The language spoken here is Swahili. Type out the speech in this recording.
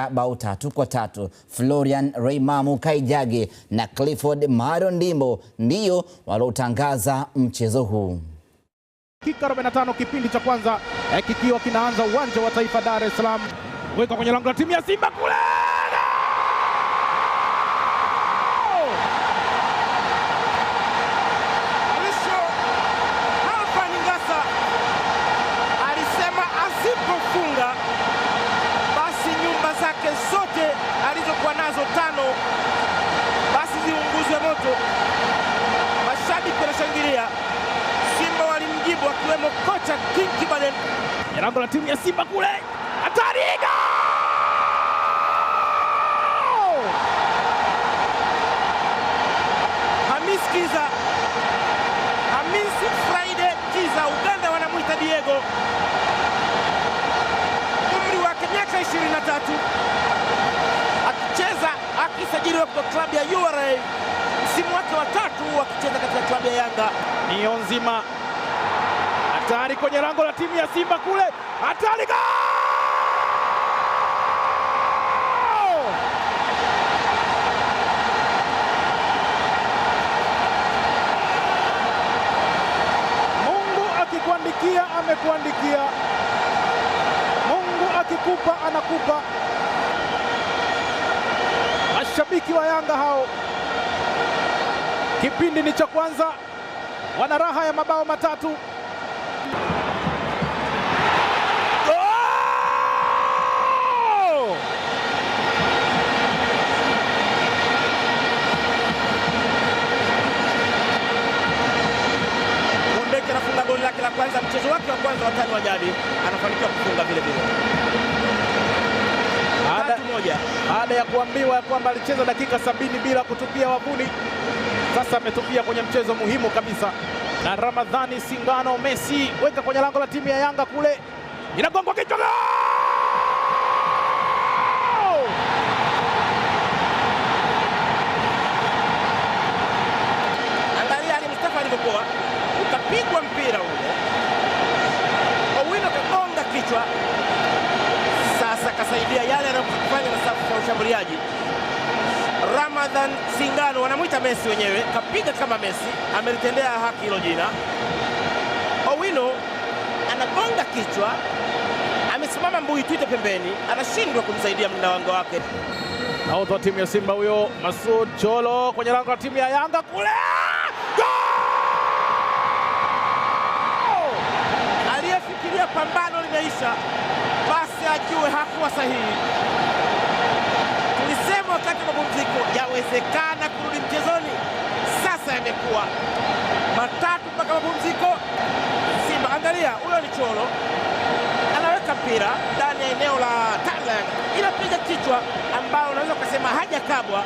kushinda bao 3-3. Florian Reimamu Kaijage na Clifford Mario Ndimbo ndio waliotangaza mchezo huu. Dakika 45 kipindi cha kwanza kikiwa kinaanza uwanja wa Taifa Dar es Salaam. Weka kwenye lango la timu ya Simba kule. Alisema asipofunga basi nyumba zake zote alizokuwa nazo 5 basi ziunguzwe moto. Mashabiki wanashangilia. Simba walimjibu akiwemo kocha King Kibaden. Lango la timu ya Simba kule. Hatari! Hamisi Friday Kiza, Uganda wanamuita Diego. Umri wake miaka 23. Akicheza akisajiliwa kwa klabu ya URA. Msimu wake wa 3 akicheza katika klabu ya Yanga. Nio nzima. Hatari kwenye lango la timu ya Simba kule. Hatari! Akikuandikia amekuandikia. Mungu akikupa anakupa. Mashabiki wa Yanga hao, kipindi ni cha kwanza, wana raha ya mabao 3. Anafunga goli lake la kwanza, mchezo wake wa kwanza wa tano wa jadi, anafanikiwa kufunga vile vile. Baada ya kuambiwa kwamba alicheza dakika 70 bila kutupia wavuni, sasa ametupia kwenye mchezo muhimu kabisa. Na Ramadhani Singano Messi, weka kwenye lango la timu ya Yanga kule. Inagongwa kichwa. Angalia Ali Mustafa alivyokuwa. Ukapigwa mpira ule. Owino kagonga kichwa. Sasa kasaidia yale anayofanya na safu ya ushambuliaji. Ramadhan Singano, wanamuita Messi wenyewe, kapiga kama Messi, amelitendea haki hilo jina. Owino anagonga kichwa, amesimama Mbui Twite pembeni, anashindwa kumsaidia mlinda lango wake. Nahodha wa timu ya Simba huyo Masud Cholo kwenye lango la timu ya Yanga kule. Aliyefikiria pambano limeisha, basi ajue hakuwa sahihi. Tulisema wakati wa mapumziko yawezekana kurudi mchezoni, sasa yamekuwa 3 mpaka mapumziko. Simba, angalia, huyo ni Cholo, anaweka mpira ndani ya eneo la Thailand, inapiga kichwa ambao unaweza kusema hajakabwa.